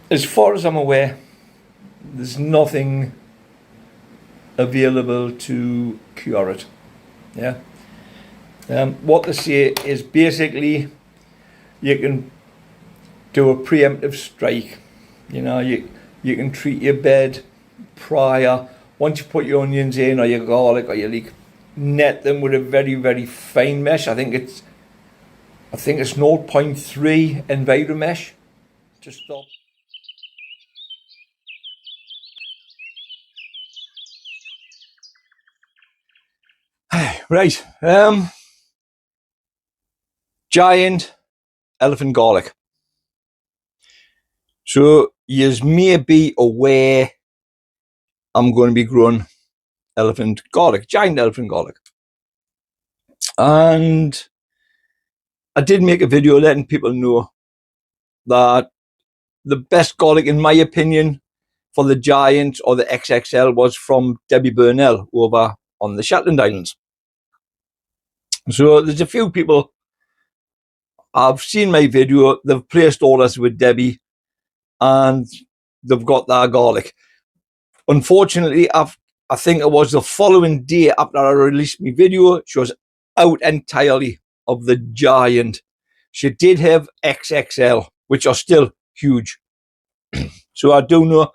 As far as I'm aware, there's nothing available to cure it. Yeah. What they say is basically you can do a preemptive strike. You can treat your bed prior. Once you put your onions in, or your garlic, or your leek, net them with a very, very fine mesh. I think it's 0.3 Enviromesh to stop. Right. Giant elephant garlic. So you may be aware I'm going to be growing elephant garlic, giant elephant garlic. And I did make a video letting people know that the best garlic, in my opinion, for the giant or the XXL was from Debbie Burnell over on the Shetland Islands. So there's a few people, I've seen my video, they've placed orders with Debbie and they've got their garlic. Unfortunately, I think it was the following day after I released my video, she was out entirely of the giant. She did have XXL, which are still huge. So I do know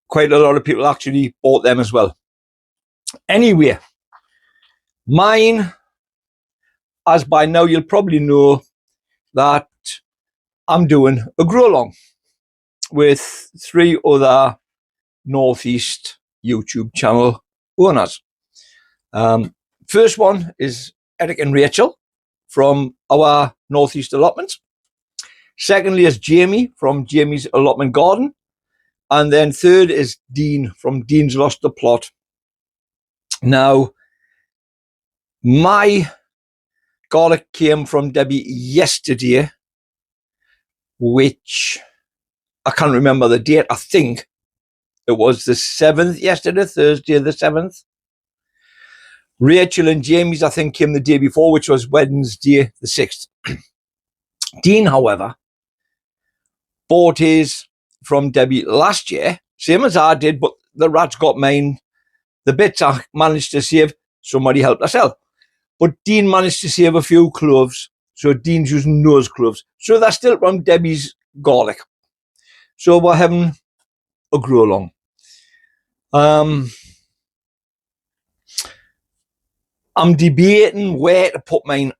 quite a lot of people actually bought them as well. Anyway, mine, as by now you'll probably know that I'm doing a grow along with 3 other Northeast YouTube channel owners. First one is Eric and Rachel from our Northeast Allotment. Secondly is Jamie from Jamie's Allotment Garden. And then third is Dean from Dean's Lost the Plot. Now, my garlic came from Debbie yesterday, which I can't remember the date. I think it was the 7th yesterday, Thursday the 7th. Rachel and Jamie's, I think, came the day before, which was Wednesday the 6th. Dean, however, bought his from Debbie last year, same as I did, but the rats got mine. The bits I managed to save, somebody helped us sell. But Dean managed to save a few cloves, so Dean's using those cloves. So they're still from Debbie's garlic. So we're having a grow along. I'm debating where to put mine.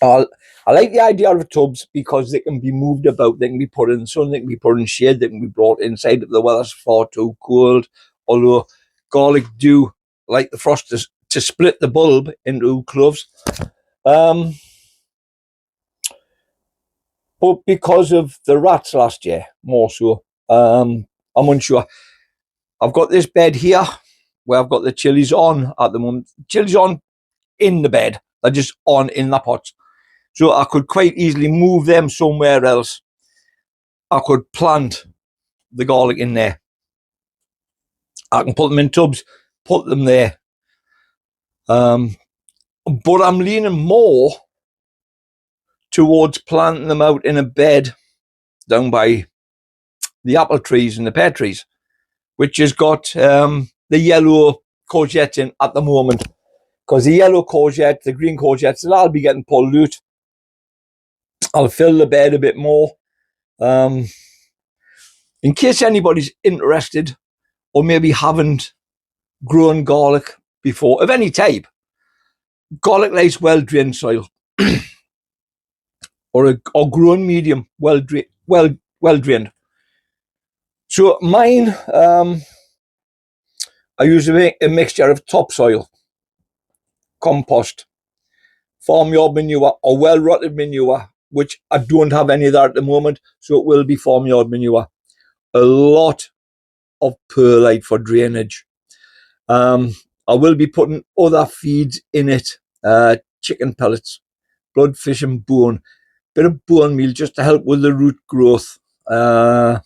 I like the idea of tubs because they can be moved about. They can be put in the sun, they can be put in shade, they can be brought inside if the weather's far too cold. Although garlic do like the frost to split the bulb into cloves. But because of the rats last year, more so, I'm unsure. I've got this bed here where I've got the chilies on at the moment. Chilies on in the bed. They're just on in the pots. So I could quite easily move them somewhere else. I could plant the garlic in there. I can put them in tubs, put them there. But I'm leaning more towards planting them out in a bed down by the apple trees and the pear trees, which has got the yellow courgette in at the moment. Because the yellow courgette, the green courgettes, that'll be getting pulled out. I'll fill the bed a bit more. In case anybody's interested or maybe haven't grown garlic before, of any type, garlic likes well-drained soil or grown medium, well-drained. So mine, I use a mixture of topsoil, compost, farmyard manure or well-rotted manure, which I don't have any of that at the moment, so it will be farmyard manure. A lot of perlite for drainage. I will be putting other feeds in it, chicken pellets, blood, fish and bone, bit of bone meal just to help with the root growth. I'll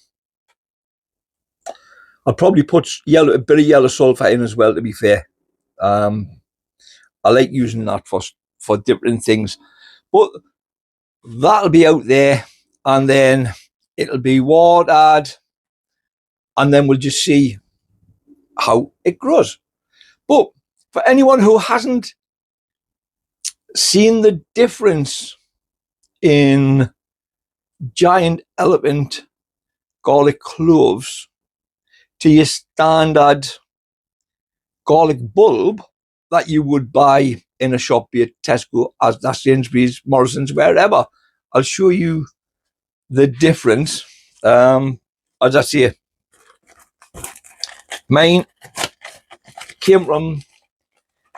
probably put a bit of yellow sulfur in as well, to be fair. I like using that for different things. But that'll be out there. And then it'll be watered, and then we'll just see how it grows. But for anyone who hasn't seen the difference in giant elephant garlic cloves to your standard garlic bulb that you would buy in a shop, be it Tesco, Asda, Sainsbury's, Morrison's, wherever, I'll show you the difference. As I say, mine came from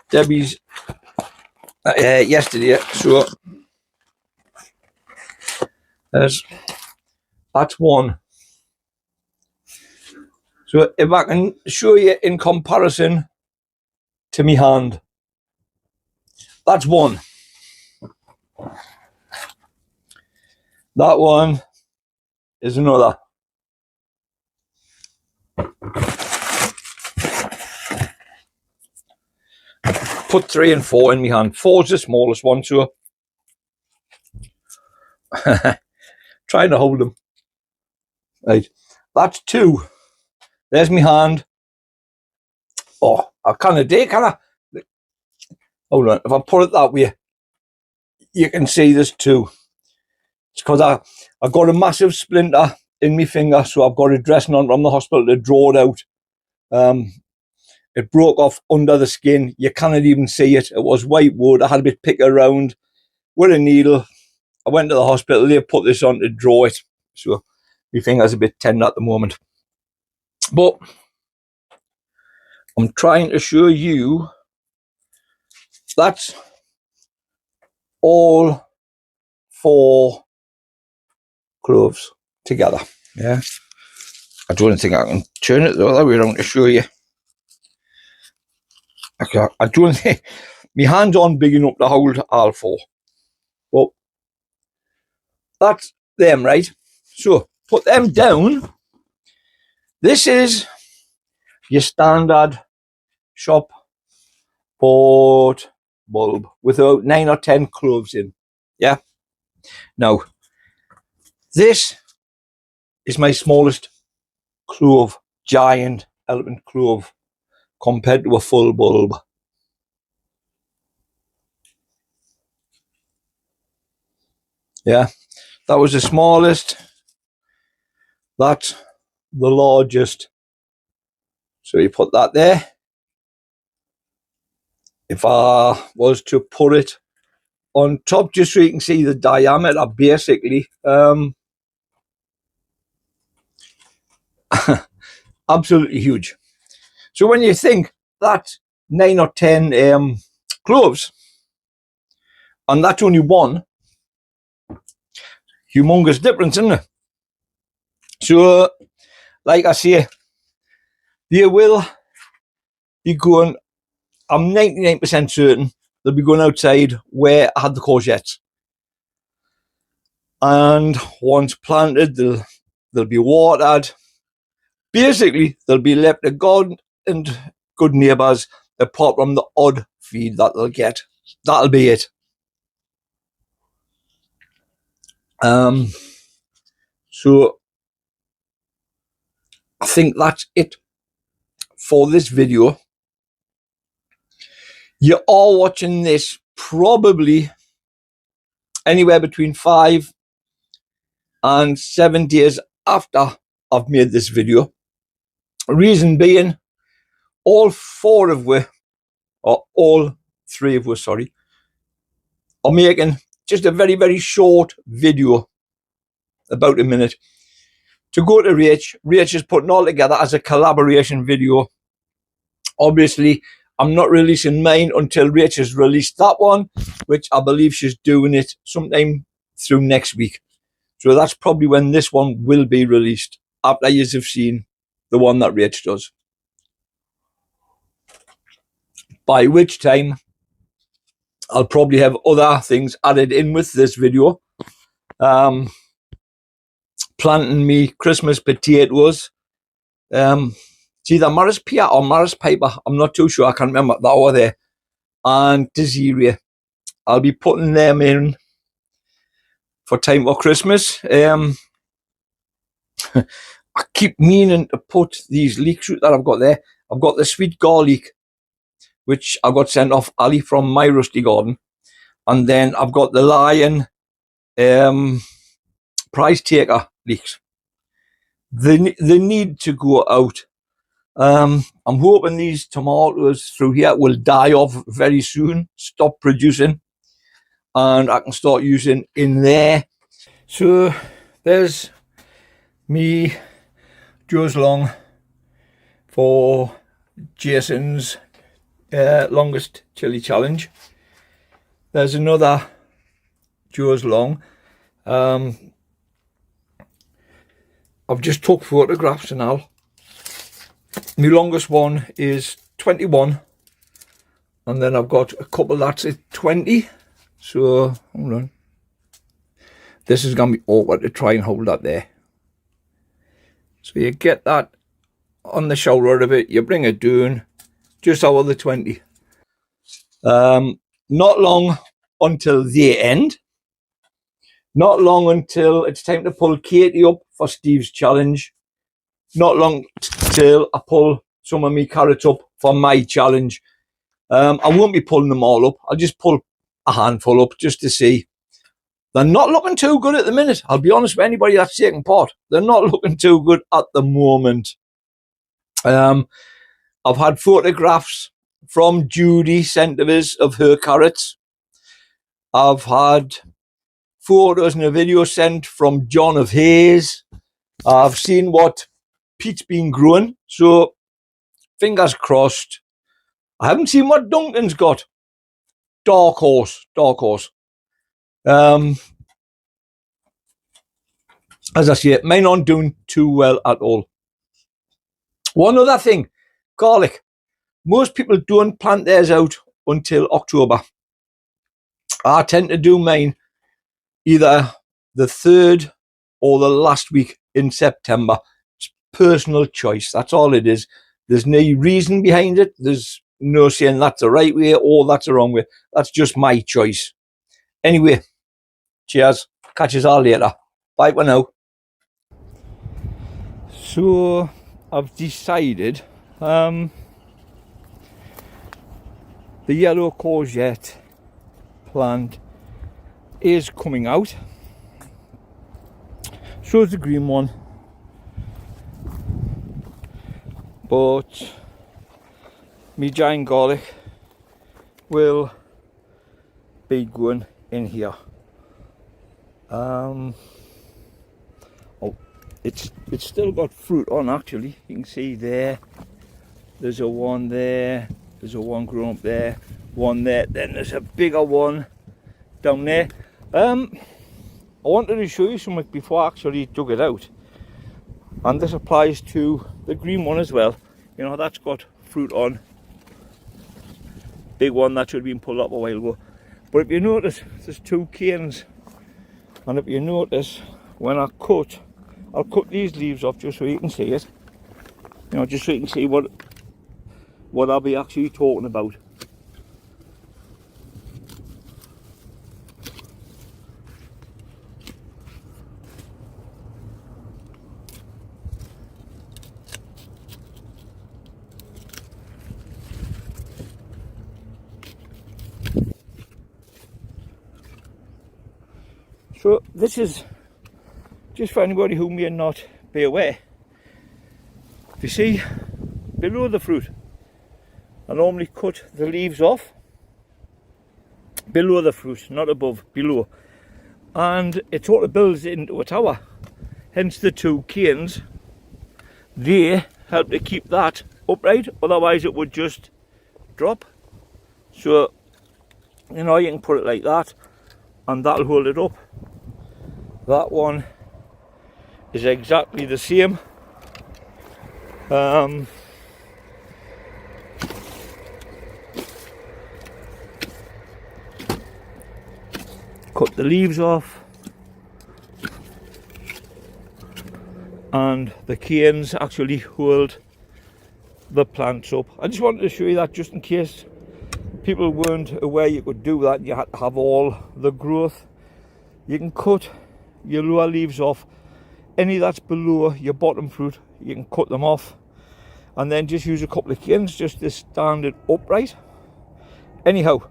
Debbie's yesterday, so that's one. So if I can show you in comparison to my hand, that's one. That one is another. Put 3 and 4 in my hand. 4's the smallest one, so trying to hold them. Right, that's 2. There's my hand. Oh, I can't do, can I? Hold on, if I put it that way, you can see there's 2. It's because I got a massive splinter in my finger, so I've got a dressing on from the hospital to draw it out. It broke off under the skin. You cannot even see it. It was white wood. I had a bit pick around with a needle. I went to the hospital. They put this on to draw it. So my finger's a bit tender at the moment. But I'm trying to show you that's all 4 cloves together. Yeah. I don't think I can turn it the other way around to show you. I don't think my hands aren't big enough to hold all 4. But that's them, right? So put them down. This is your standard shop bought bulb with about 9 or 10 cloves in. Yeah. Now, this is my smallest clove, giant elephant clove, compared to a full bulb. Yeah, that was the smallest. That's the largest. So you put that there. If I was to put it on top, just so you can see the diameter, basically, absolutely huge. So when you think that's 9 or 10 cloves, and that's only one, humongous difference, isn't it? So, like I say, they will be going, I'm 99% certain they'll be going outside where I had the courgettes. And once planted, they'll be watered. Basically, they'll be left to God and good neighbours, apart from the odd feed that they'll get. That'll be it. So I think that's it for this video. You are watching this probably anywhere between 5 and 7 days after I've made this video. Reason being, all 3 of us, sorry, are making just a very, very short video, about a minute, to go to Rach. Rach is putting all together as a collaboration video. Obviously, I'm not releasing mine until Rach has released that one, which I believe she's doing it sometime through next week. So that's probably when this one will be released, after you have seen the one that Rach does. By which time, I'll probably have other things added in with this video. Planting me Christmas potatoes. It's either Morris Pia or Morris Piper. I'm not too sure. I can't remember that over there. And Desiree. I'll be putting them in for time for Christmas. I keep meaning to put these leeks root that I've got there. I've got the sweet garlic, which I got sent off Ali from my rusty garden. And then I've got the Lion prize taker leeks. They need to go out. I'm hoping these tomatoes through here will die off very soon, stop producing, and I can start using in there. So there's me Joe's long for Jason's longest chili challenge. There's another Joe's long. I've just took photographs and all. My longest one is 21, and then I've got a couple that's at 20. So hold on, this is gonna be awkward to try and hold that there. So you get that on the shoulder of it, you bring it down just over the 20. Not long until the end. Not long until it's time to pull Katie up for Steve's challenge. Not long till I pull some of my carrots up for my challenge. I won't be pulling them all up. I'll just pull a handful up just to see. They're not looking too good at the minute. I'll be honest with anybody that's taking part. They're not looking too good at the moment. I've had photographs from Judy sent to us of her carrots. I've had photos and a video sent from John of Hayes. I've seen what Pete's been growing, so fingers crossed. I haven't seen what Duncan's got. Dark horse. As I say, mine aren't doing too well at all. One other thing, garlic. Most people don't plant theirs out until October. I tend to do mine either the 3rd or the last week in September. It's personal choice. That's all it is. There's no reason behind it. There's no saying that's the right way or that's the wrong way. That's just my choice. Anyway, cheers. Catch us all later. Bye for now. So I've decided the yellow courgette plant is coming out. So is the green one. But my giant garlic will be going in here. Oh, it's still got fruit on actually. You can see there. There's a one there. There's a one growing up there. One there. Then there's a bigger one down there. I wanted to show you something before I actually dug it out. And this applies to the green one as well. You know, that's got fruit on. Big one that should have been pulled up a while ago. But if you notice, there's 2 canes. And if you notice, when I'll cut these leaves off just so you can see it. You know, just so you can see what I'll be actually talking about. So this is just for anybody who may not be aware. You see, below the fruit, I normally cut the leaves off below the fruit, not above, below. And it sort of builds into a tower. Hence the 2 canes. They help to keep that upright, otherwise it would just drop. So, you know, you can put it like that and that'll hold it up. That one is exactly the same. Cut the leaves off, and the canes actually hold the plants up. I just wanted to show you that just in case people weren't aware you could do that. You had to have all the growth. You can cut your lower leaves off any that's below your bottom fruit, you can cut them off and then just use a couple of canes just to stand it upright. Anyhow,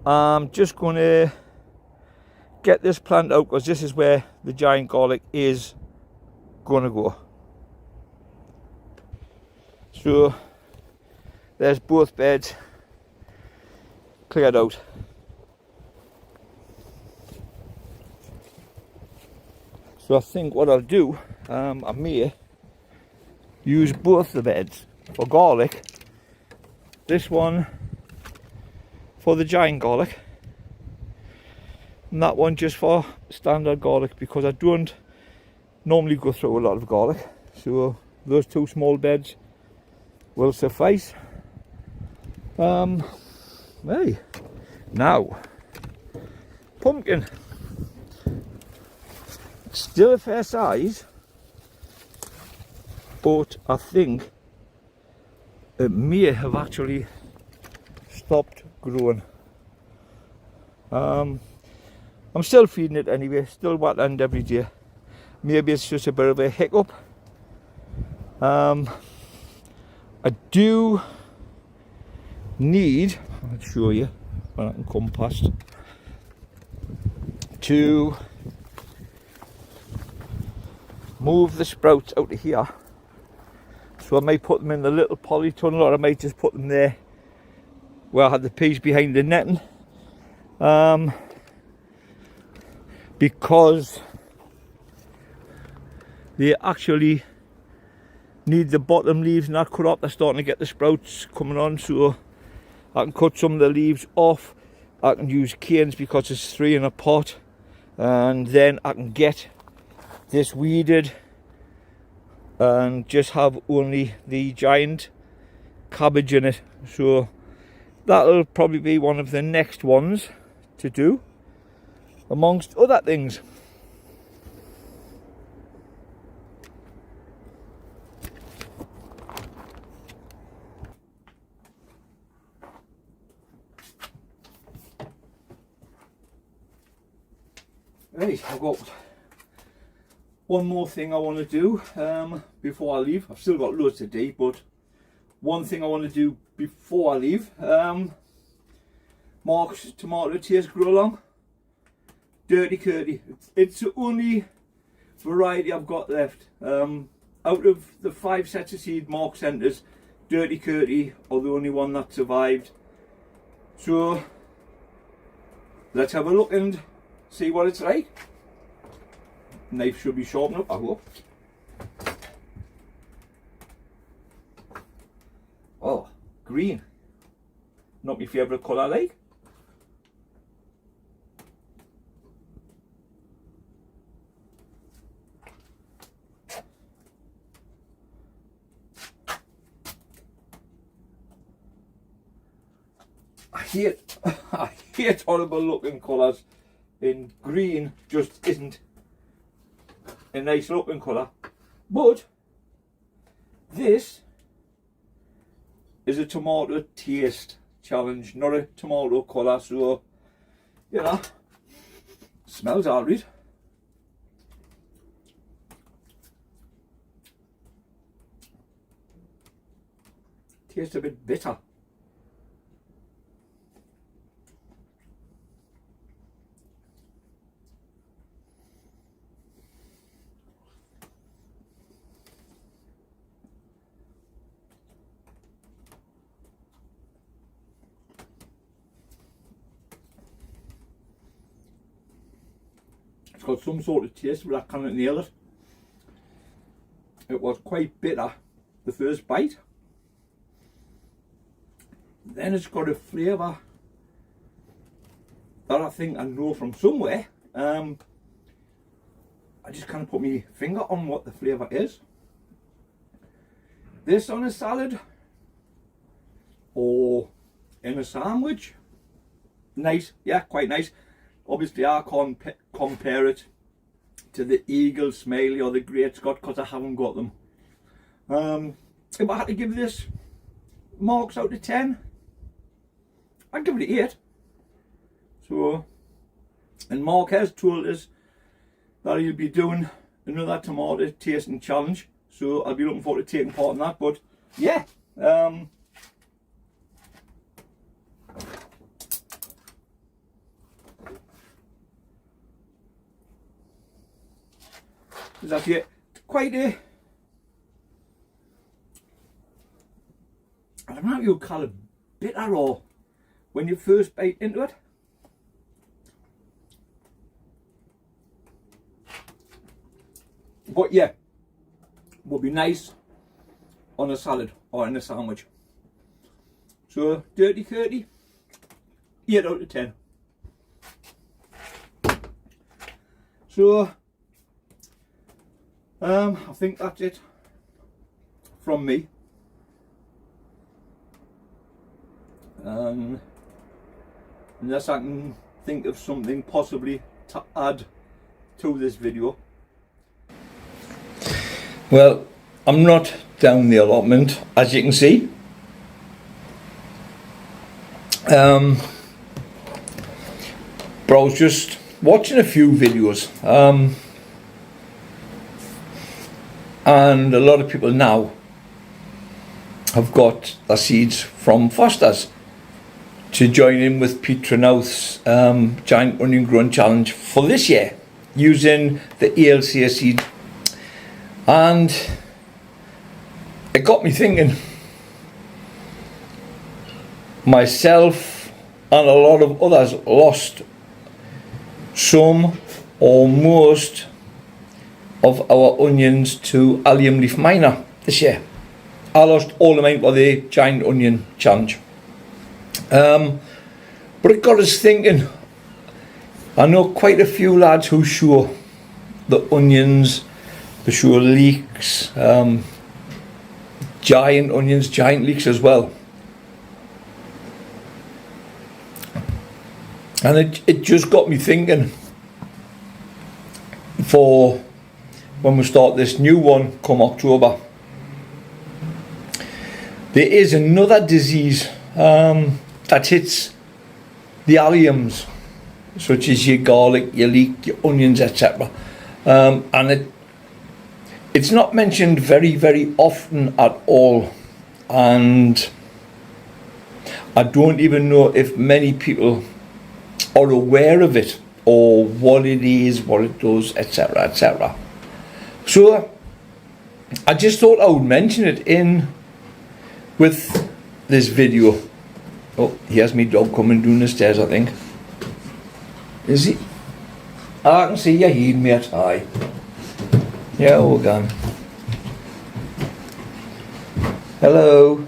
I'm just going to get this plant out because this is where the giant garlic is going to go. So there's both beds cleared out. So I think what I'll do, I may use both the beds for garlic. This one for the giant garlic and that one just for standard garlic, because I don't normally go through a lot of garlic, so those two small beds will suffice. Hey, now pumpkin, still a fair size, but I think it may have actually stopped growing. I'm still feeding it anyway, still watering every day. Maybe it's just a bit of a hiccup. I do need, I'll show you when I can come past, to move the sprouts out of here. So I might put them in the little polytunnel, or I might just put them there where I had the peas behind the netting. Because they actually need the bottom leaves not cut off. They're starting to get the sprouts coming on, so I can cut some of the leaves off. I can use canes because it's 3 in a pot, and then I can get this weeded and just have only the giant cabbage in it. So that'll probably be one of the next ones to do, amongst other things. Right, I've got one more thing I want to do before I leave. I've still got loads to do, but one thing I want to do before I leave. Mark's tomato taste grow along. Durty Curty. It's the only variety I've got left. Out of the 5 sets of seed Mark sent us, Durty Curty are the only one that survived. So let's have a look and see what it's like. Knife should be sharp enough, I hope. Oh, green. Not my favourite colour, like. I hate horrible looking colours, and green just isn't a nice looking colour. But this is a tomato taste challenge, not a tomato colour, so you know, smells alright. Tastes a bit bitter. It's got some sort of taste, but I cannot nail it. It was quite bitter the first bite. Then it's got a flavour that I think I know from somewhere. I just can't put my finger on what the flavour is. This on a salad or in a sandwich, nice, yeah, quite nice. Obviously I can't compare it to the Eagle Smiley or the Great Scott because I haven't got them. If I had to give this marks out of 10, I'd give it an 8. So, and Mark has told us that he'll be doing another tomato tasting challenge. So I'll be looking forward to taking part in that. But yeah, there's actually quite a, I don't know if you'd call it bitter or when you first bite into it. But yeah, would be nice on a salad or in a sandwich. So Durty Curty, 8 out of 10. So I think that's it from me. Unless I can think of something possibly to add to this video. Well, I'm not down the allotment, as you can see. But I was just watching a few videos, and a lot of people now have got their seeds from Foster's to join in with Pete Trenouth's Giant Onion Growing Challenge for this year, using the ALCA seed. And it got me thinking, myself and a lot of others lost some or most of our onions to Allium Leaf Minor this year. I lost all of mine for the Giant Onion Challenge. But it got us thinking. I know quite a few lads who show the onions, they show leeks, giant onions, giant leeks as well. And it just got me thinking, for when we start this new one come October, there is another disease that hits the alliums, such as your garlic, your leek, your onions, etc. And it's not mentioned very, very often at all, and I don't even know if many people are aware of it or what it is, what it does, etc., etc. So I just thought I would mention it in with this video. Oh, here's me dog coming down the stairs, I think. Is he? I can see you here, mate. Hi. Yeah, we're gone. Hello.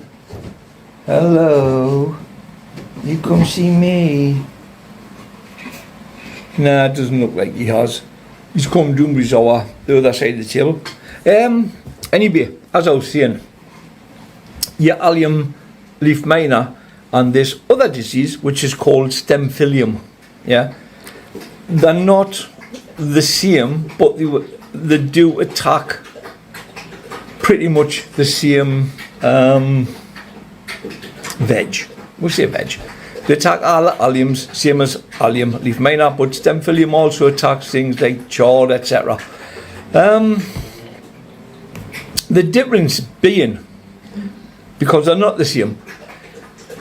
Hello. You come see me. Nah, it doesn't look like he has. He's come down with the other side of the table. Anyway, as I was saying, your Allium Leaf Minor and this other disease, which is called stemphillium. Yeah, they're not the same, but they do attack pretty much the same veg. We'll say veg. They attack all alliums, same as Allium Leaf Minor, but stemphillium also attacks things like chard, etc. The difference being, because they're not the same,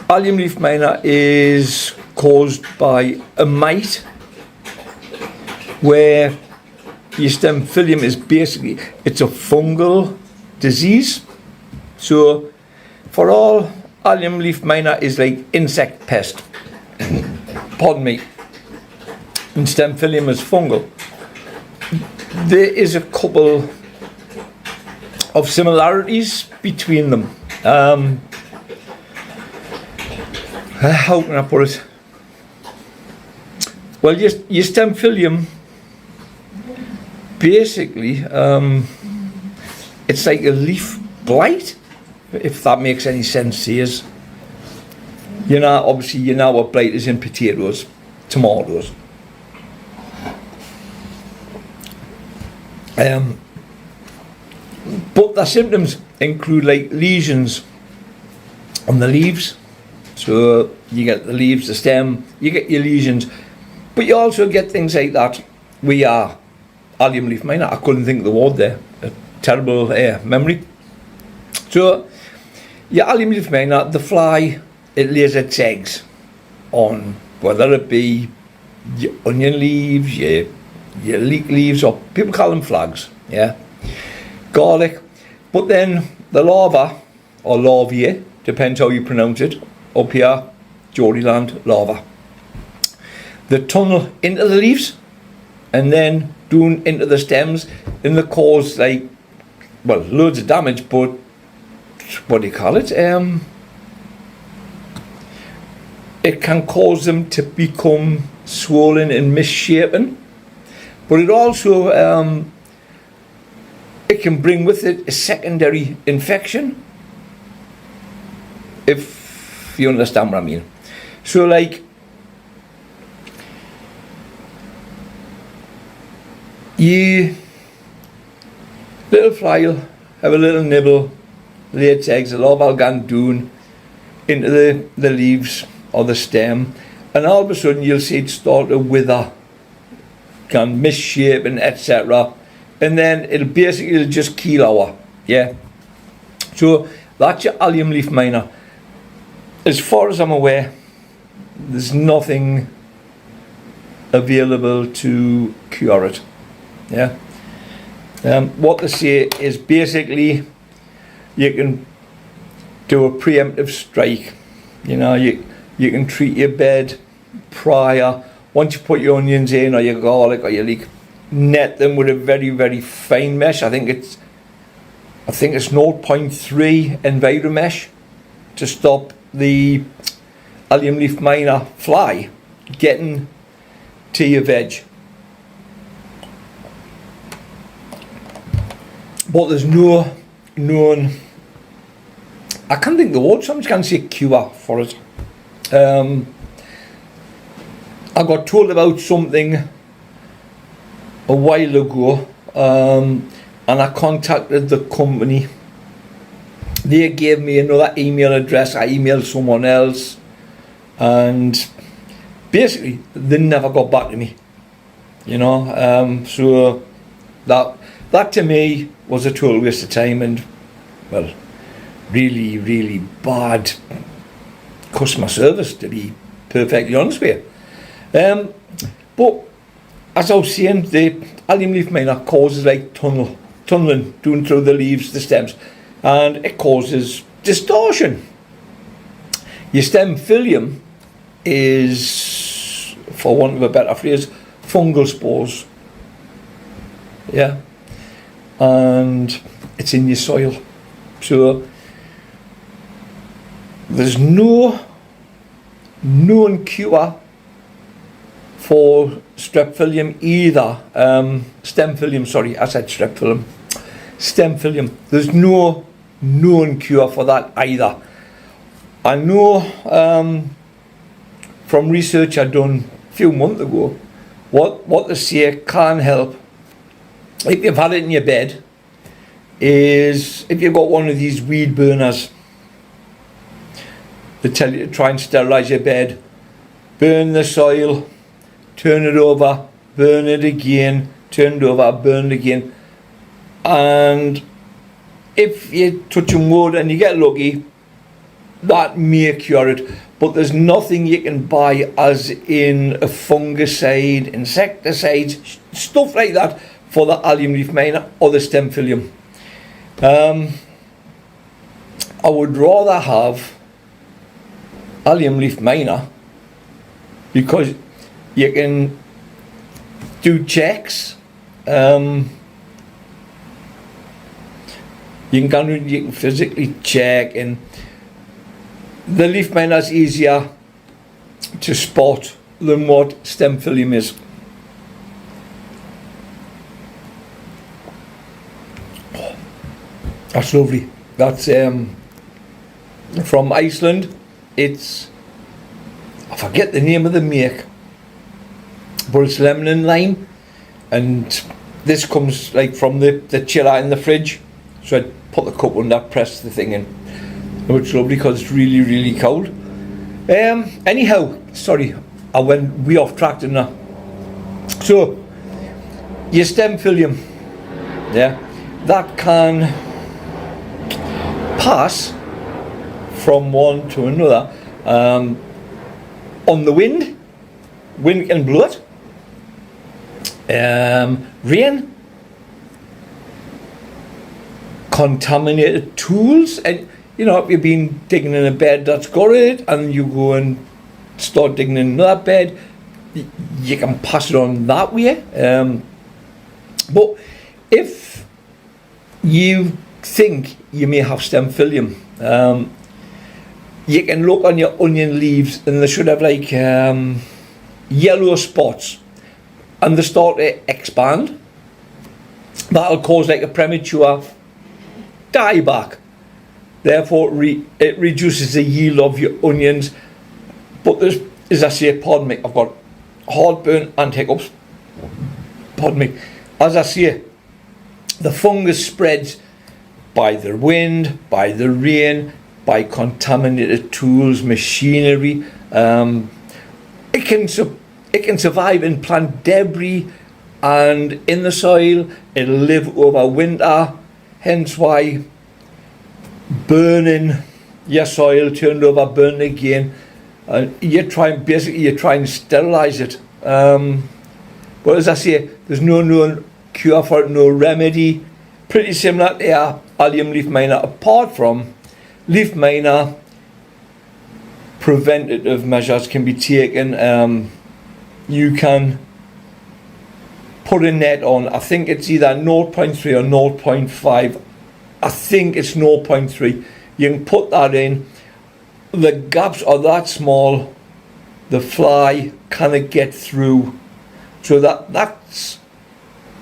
Allium Leaf Minor is caused by a mite, where your stemphillium is basically, it's a fungal disease. So for all, Allium Leaf Minor is like insect pest. Pardon me. And stemphillium is fungal. There is a couple of similarities between them. How can I put it? Well, your stemphillium, basically, it's like a leaf blight, if that makes any sense to you. You know, obviously, you know what blight is in potatoes, tomatoes. But the symptoms include like lesions on the leaves. So you get the leaves, the stem, you get your lesions, but you also get things like that. We are Allium Leaf miner. I couldn't think of the word there. A terrible memory. So, your Allium Leaf miner, the fly, it lays its eggs on, whether it be your onion leaves, your leek leaves, or people call them flags, yeah, garlic. But then the larva, or larvae, depends how you pronounce it, up here, Geordieland, larva, they tunnel into the leaves and then down into the stems, and they cause, like, well, loads of damage. But what do you call it? It can cause them to become swollen and misshapen, but it also it can bring with it a secondary infection, if you understand what I mean. So, like, you little fly will have a little nibble, lay its eggs, a larva will go down into the leaves or the stem, and all of a sudden you'll see it start to wither, can misshapen, etc. And then it'll basically just keel over. Yeah. So that's your Allium Leaf miner. As far as I'm aware, there's nothing available to cure it. Yeah. What they say is basically you can do a preemptive strike. You know, you can treat your bed prior. Once you put your onions in, or your garlic, or your leek, net them with a very, very fine mesh. I think it's 0.3 Enviromesh to stop the Allium Leaf miner fly getting to your veg. But there's no known, I can't think of the word, so I'm just going to say cure for it. I got told about something a while ago, and I contacted the company. They gave me another email address. I emailed someone else, and basically they never got back to me. You know, so that to me was a total waste of time, and, well, really, really bad customer service, to be perfectly honest with you. But as I was saying, the Allium Leaf miner causes, like, tunneling down through the leaves, the stems, and it causes distortion. Your stem phyllium is, for want of a better phrase, fungal spores. Yeah. And it's in your soil. So there's no known cure for strep phyllium either. Stem phyllium, sorry, I said strep phyllium. Stem phyllium. There's no known cure for that either. I know from research I done a few months ago, what they say can help if you've had it in your bed is if you've got one of these weed burners. They tell you to try and sterilise your bed, burn the soil, turn it over, burn it again, turn it over, burn it again, and if you're touching wood and you get lucky, that may cure it. But there's nothing you can buy as in a fungicide, insecticides, stuff like that for the Allium Leaf miner or the stem phyllium. I would rather have Allium Leaf miner because you can do checks. You can physically check, and the leaf miner is easier to spot than what stem phyllium is. That's lovely. That's from Iceland. It's, I forget the name of the make, but it's lemon and lime, and this comes like from the chiller in the fridge. So I put the cup under, press the thing in. Oh, it's lovely because it's really, really cold. Anyhow, sorry, I went way off track, didn't I? So your stem filium, yeah, that can pass from one to another on the wind can blow it, rain, contaminated tools, and you know, if you've been digging in a bed that's got it and you go and start digging in another bed, you can pass it on that way. But if you think you may have stem filium, you can look on your onion leaves and they should have like yellow spots and they start to expand. That'll cause like a premature dieback. Therefore it reduces the yield of your onions. But there's, as I say, pardon me, I've got heartburn and hiccups. Pardon me. As I say, the fungus spreads by the wind, by the rain, by contaminated tools, machinery. It can survive in plant debris and in the soil. It'll live over winter. Hence why burning your soil, turned over, burn again. You try and sterilise it. But as I say, there's no known cure for it, no remedy. Pretty similar to our Allium leaf miner, apart from leaf miner, preventative measures can be taken. You can put a net on, I think it's either 0.3 or 0.5. I think it's 0.3. You can put that in. The gaps are that small, the fly cannot get through. So that's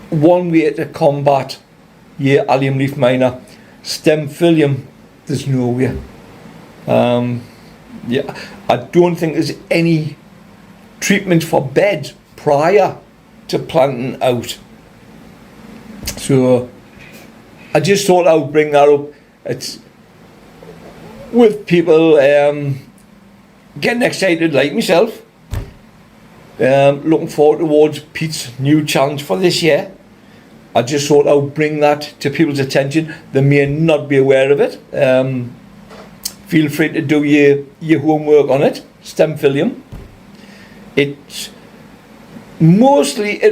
one way to combat your allium leaf miner. Stem filium, there's no way. Yeah, I don't think there's any treatment for beds prior to planting out. So I just thought I would bring that up. It's with people getting excited like myself, looking forward towards Pete's new challenge for this year. I just thought I would bring that to people's attention. They may not be aware of it. Feel free to do your homework on it. Stem filium. It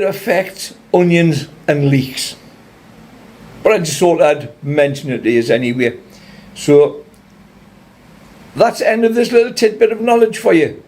affects onions and leeks. But I just thought I'd mention it to you anyway. So that's the end of this little tidbit of knowledge for you.